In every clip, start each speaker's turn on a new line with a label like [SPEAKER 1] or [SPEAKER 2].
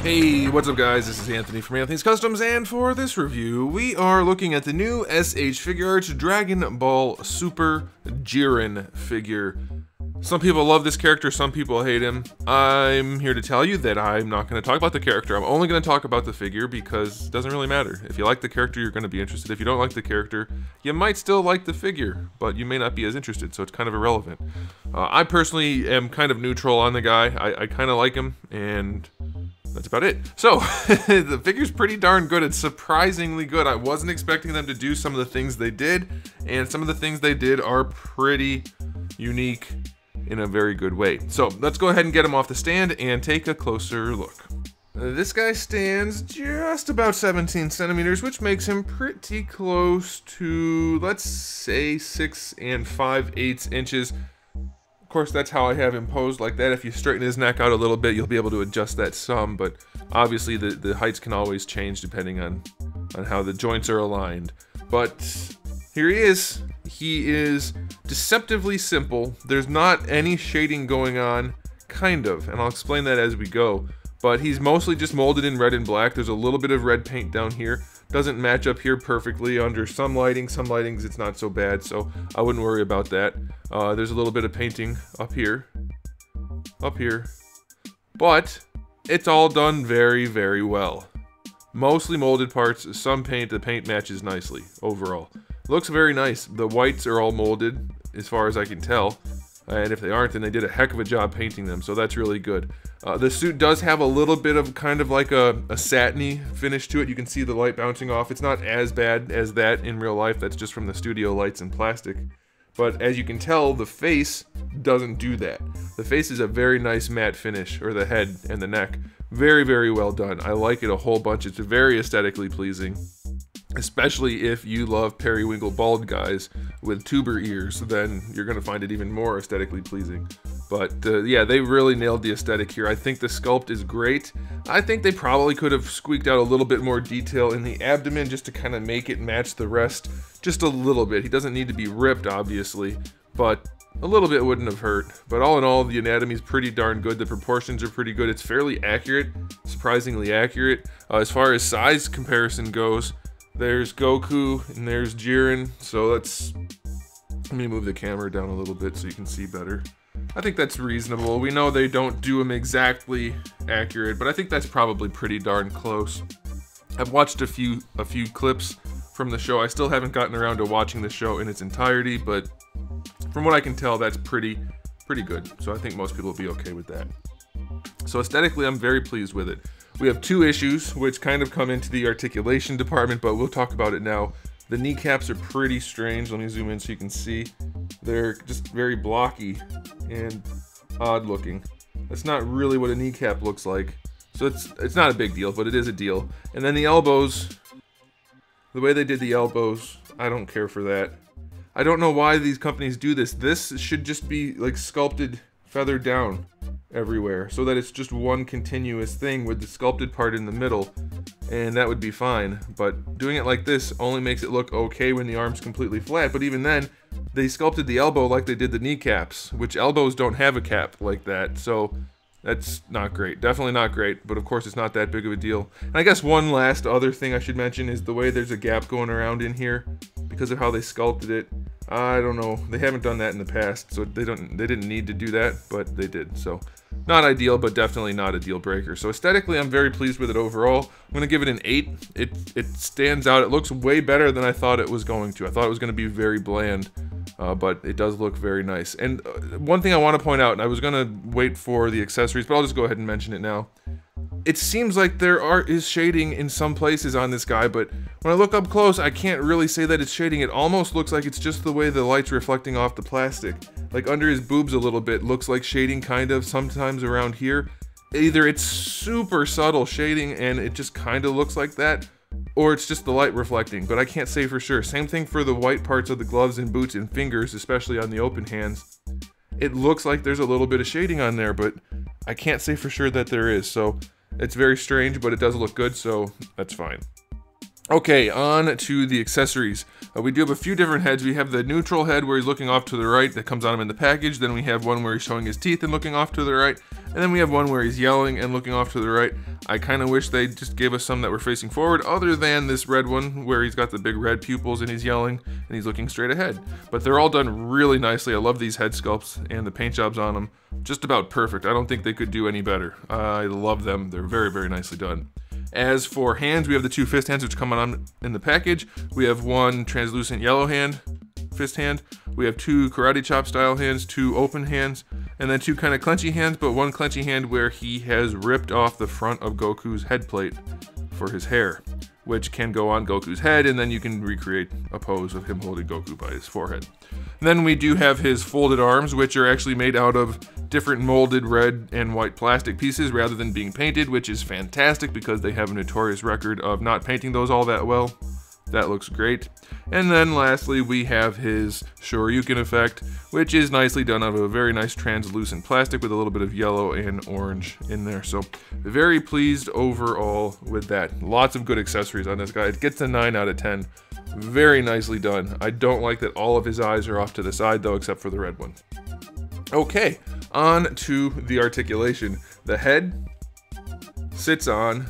[SPEAKER 1] Hey, what's up guys? This is Anthony from Anthony's Customs, and for this review, we are looking at the new SH Figuarts Dragon Ball Super JIREN figure. Some people love this character, some people hate him. I'm here to tell you that I'm not going to talk about the character. I'm only going to talk about the figure because it doesn't really matter. If you like the character, you're going to be interested. If you don't like the character, you might still like the figure, but you may not be as interested, so it's kind of irrelevant. I personally am kind of neutral on the guy. I kind of like him, and that's about it. So, the figure's pretty darn good. It's surprisingly good. I wasn't expecting them to do some of the things they did, and some of the things they did are pretty unique in a very good way. So, let's go ahead and get him off the stand and take a closer look. This guy stands just about 17 centimeters, which makes him pretty close to, let's say, 6 5/8 inches. Of course, that's how I have him posed like that. If you straighten his neck out a little bit, you'll be able to adjust that some, but obviously the heights can always change depending on how the joints are aligned. But here he is. He is deceptively simple. There's not any shading going on, kind of, and I'll explain that as we go. But he's mostly just molded in red and black. There's a little bit of red paint down here. Doesn't match up here perfectly under some lightings it's not so bad, so I wouldn't worry about that. There's a little bit of painting up here, but it's all done very, very well. Mostly molded parts, some paint. The paint matches nicely overall. Looks very nice. The whites are all molded as far as I can tell, and if they aren't, then they did a heck of a job painting them, so that's really good. The suit does have a little bit of kind of like a satiny finish to it. You can see the light bouncing off. It's not as bad as that in real life. That's just from the studio lights and plastic. But as you can tell, the face doesn't do that. The face is a very nice matte finish, or the head and the neck. Very, very well done. I like it a whole bunch. It's very aesthetically pleasing. Especially if you love periwinkle bald guys with tuber ears, then you're going to find it even more aesthetically pleasing. But yeah, they really nailed the aesthetic here. I think the sculpt is great. I think they probably could have squeaked out a little bit more detail in the abdomen just to kind of make it match the rest just a little bit. He doesn't need to be ripped, obviously, but a little bit wouldn't have hurt. But all in all, the anatomy is pretty darn good. The proportions are pretty good. It's fairly accurate, surprisingly accurate. As far as size comparison goes, there's Goku and there's JIREN, so let me move the camera down a little bit so you can see better. I think that's reasonable. We know they don't do them exactly accurate, but I think that's probably pretty darn close. I've watched a few clips from the show. I still haven't gotten around to watching the show in its entirety, but from what I can tell, that's pretty good. So I think most people will be okay with that. So aesthetically, I'm very pleased with it. We have two issues, which kind of come into the articulation department, but we'll talk about it now. The kneecaps are pretty strange. Let me zoom in so you can see. They're just very blocky and odd looking. That's not really what a kneecap looks like. So it's not a big deal, but it is a deal. And then the elbows, the way they did the elbows, I don't care for that. I don't know why these companies do this. This should just be like sculpted, feathered down everywhere so that it's just one continuous thing with the sculpted part in the middle, and that would be fine. But doing it like this only makes it look okay when the arm's completely flat. But even then, they sculpted the elbow like they did the kneecaps, which elbows don't have a cap like that, so that's not great. Definitely not great, but of course it's not that big of a deal. And I guess one last other thing I should mention is the way there's a gap going around in here because of how they sculpted it. I don't know. They haven't done that in the past, so they didn't need to do that, but they did. So not ideal, but definitely not a deal breaker. So aesthetically, I'm very pleased with it overall. I'm going to give it an 8. It stands out. It looks way better than I thought it was going to. I thought it was going to be very bland, but it does look very nice. And one thing I want to point out, and I was going to wait for the accessories, but I'll just go ahead and mention it now. It seems like there is shading in some places on this guy, but when I look up close, I can't really say that it's shading. It almost looks like it's just the way the light's reflecting off the plastic. Like under his boobs a little bit, looks like shading kind of, sometimes around here. Either it's super subtle shading and it just kind of looks like that, or it's just the light reflecting, but I can't say for sure. Same thing for the white parts of the gloves and boots and fingers, especially on the open hands. It looks like there's a little bit of shading on there, but I can't say for sure that there is, so it's very strange, but it does look good, so that's fine. Okay, on to the accessories. We do have a few different heads. We have the neutral head where he's looking off to the right that comes on him in the package. Then we have one where he's showing his teeth and looking off to the right. And then we have one where he's yelling and looking off to the right. I kind of wish they just gave us some that were facing forward other than this red one where he's got the big red pupils and he's yelling and he's looking straight ahead. But they're all done really nicely. I love these head sculpts and the paint jobs on them. Just about perfect. I don't think they could do any better. I love them. They're very, very nicely done. As for hands, we have the two fist hands which come on in the package. We have one translucent yellow hand, fist hand. We have two karate chop style hands, two open hands, and then two kind of clenchy hands, but one clenchy hand where he has ripped off the front of Goku's head plate for his hair, which can go on Goku's head, and then you can recreate a pose of him holding Goku by his forehead. And then we do have his folded arms, which are actually made out of different molded red and white plastic pieces rather than being painted, which is fantastic because they have a notorious record of not painting those all that well. That looks great. And then lastly, we have his Shoryuken effect, which is nicely done out of a very nice translucent plastic with a little bit of yellow and orange in there. So very pleased overall with that. Lots of good accessories on this guy. It gets a 9 out of 10. Very nicely done. I don't like that all of his eyes are off to the side though, except for the red one. Okay, on to the articulation. The head sits on,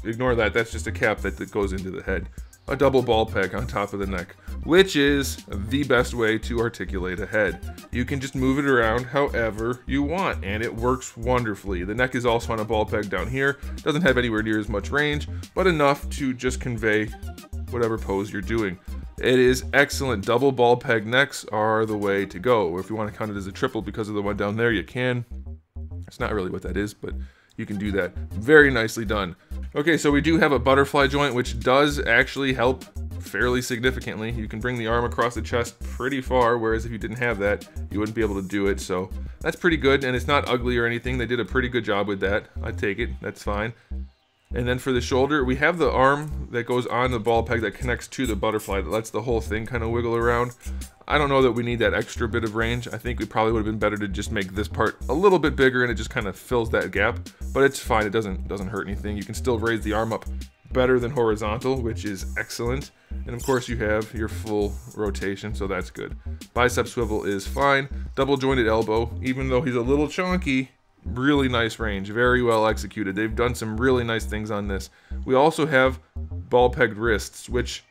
[SPEAKER 1] ignore that, that's just a cap that goes into the head. A double ball peg on top of the neck, which is the best way to articulate a head. You can just move it around however you want, and it works wonderfully. The neck is also on a ball peg down here. Doesn't have anywhere near as much range, but enough to just convey whatever pose you're doing. It is excellent. Double ball peg necks are the way to go. Or if you want to count it as a triple because of the one down there, you can. It's not really what that is, but you can do that. Very nicely done. Okay, so we do have a butterfly joint, which does actually help fairly significantly. You can bring the arm across the chest pretty far, whereas if you didn't have that, you wouldn't be able to do it. So that's pretty good, and it's not ugly or anything. They did a pretty good job with that. I'd take it. That's fine. And then for the shoulder, we have the arm that goes on the ball peg that connects to the butterfly that lets the whole thing kind of wiggle around. I don't know that we need that extra bit of range. I think it probably would have been better to just make this part a little bit bigger and it just kind of fills that gap. But it's fine, it doesn't hurt anything. You can still raise the arm up better than horizontal, which is excellent. And of course you have your full rotation, so that's good. Bicep swivel is fine. Double jointed elbow, even though he's a little chunky, really nice range, very well executed. They've done some really nice things on this. We also have ball pegged wrists, which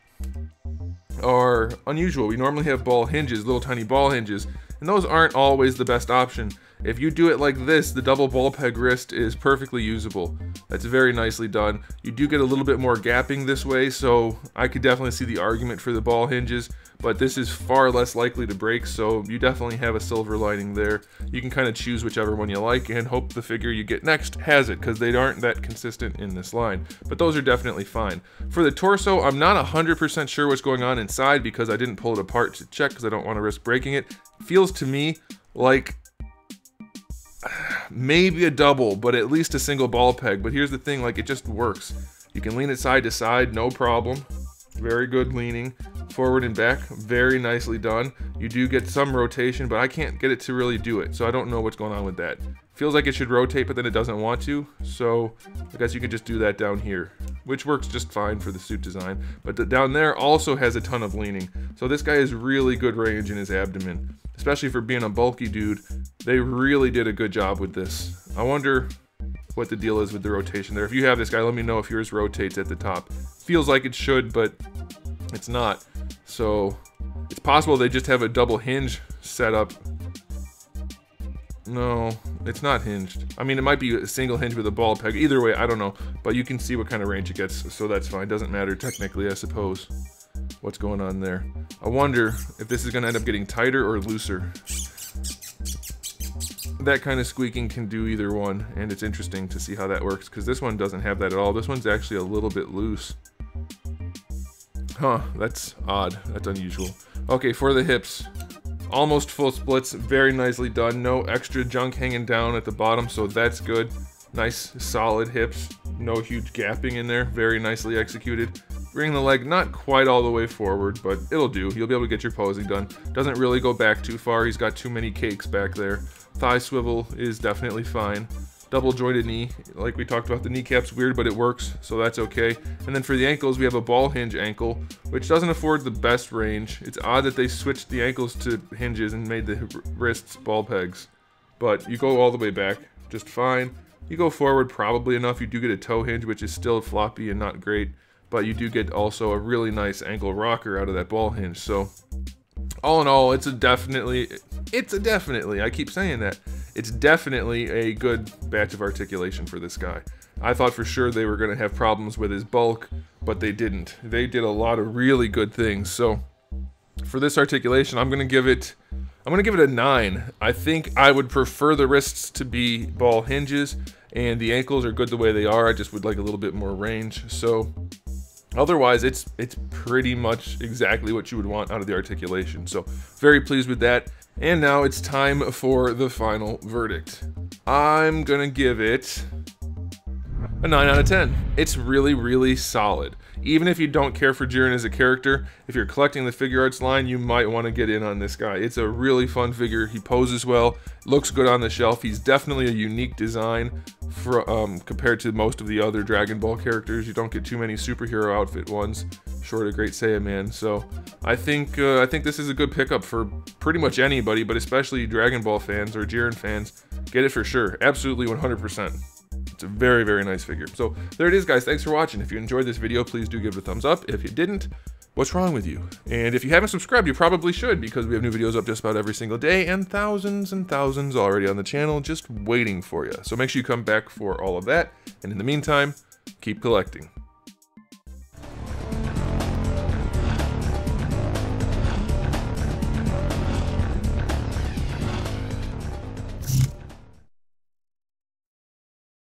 [SPEAKER 1] are unusual. We normally have ball hinges, little tiny ball hinges, and those aren't always the best option. If you do it like this, the double ball peg wrist is perfectly usable. That's very nicely done. You do get a little bit more gapping this way, so I could definitely see the argument for the ball hinges, but this is far less likely to break, so you definitely have a silver lining there. You can kind of choose whichever one you like and hope the figure you get next has it, because they aren't that consistent in this line. But those are definitely fine. For the torso, I'm not 100% sure what's going on inside because I didn't pull it apart to check because I don't want to risk breaking it. It feels to me like maybe a double, but at least a single ball peg. But here's the thing, like, it just works. You can lean it side to side, no problem. Very good leaning forward and back, very nicely done. You do get some rotation, but I can't get it to really do it, so I don't know what's going on with that. Feels like it should rotate, but then it doesn't want to, so I guess you could just do that down here, which works just fine for the suit design. But down there also has a ton of leaning, so this guy has really good range in his abdomen, especially for being a bulky dude. They really did a good job with this. I wonder what the deal is with the rotation there. If you have this guy, let me know if yours rotates at the top. Feels like it should, but it's not. So it's possible they just have a double hinge set up. No, it's not hinged. I mean, it might be a single hinge with a ball peg. Either way, I don't know. But you can see what kind of range it gets, so that's fine. Doesn't matter technically, I suppose, what's going on there. I wonder if this is going to end up getting tighter or looser. That kind of squeaking can do either one, and it's interesting to see how that works, because this one doesn't have that at all. This one's actually a little bit loose. Huh, that's odd. That's unusual. Okay, for the hips, almost full splits, very nicely done. No extra junk hanging down at the bottom, so that's good. Nice, solid hips. No huge gapping in there. Very nicely executed. Bring the leg not quite all the way forward, but it'll do. You'll be able to get your posing done. Doesn't really go back too far. He's got too many cakes back there. Thigh swivel is definitely fine. double jointed knee. Like we talked about, the kneecap's weird, but it works, so that's okay. And then for the ankles, we have a ball hinge ankle, which doesn't afford the best range. It's odd that they switched the ankles to hinges and made the wrists ball pegs. But you go all the way back just fine. You go forward probably enough. You do get a toe hinge, which is still floppy and not great, but you do get also a really nice ankle rocker out of that ball hinge. So all in all, it's a definitely, I keep saying that, it's definitely a good batch of articulation for this guy. I thought for sure they were going to have problems with his bulk, but they didn't. They did a lot of really good things. So for this articulation, I'm going to give it a 9. I think I would prefer the wrists to be ball hinges, and the ankles are good the way they are. I just would like a little bit more range. So otherwise, it's pretty much exactly what you would want out of the articulation. So very pleased with that. And now it's time for the final verdict. I'm gonna give it a 9 out of 10. It's really, really solid. Even if you don't care for JIREN as a character, if you're collecting the Figuarts line, you might want to get in on this guy. It's a really fun figure. He poses well, looks good on the shelf. He's definitely a unique design for, compared to most of the other Dragon Ball characters. You don't get too many superhero outfit ones, short of Great Saiyaman. So I think this is a good pickup for pretty much anybody, but especially Dragon Ball fans or JIREN fans. Get it for sure. Absolutely 100%. It's a very, very nice figure. So there it is, guys. Thanks for watching. If you enjoyed this video, please do give it a thumbs up. If you didn't, what's wrong with you? And if you haven't subscribed, you probably should, because we have new videos up just about every single day, and thousands already on the channel just waiting for you. So make sure you come back for all of that. And in the meantime, keep collecting.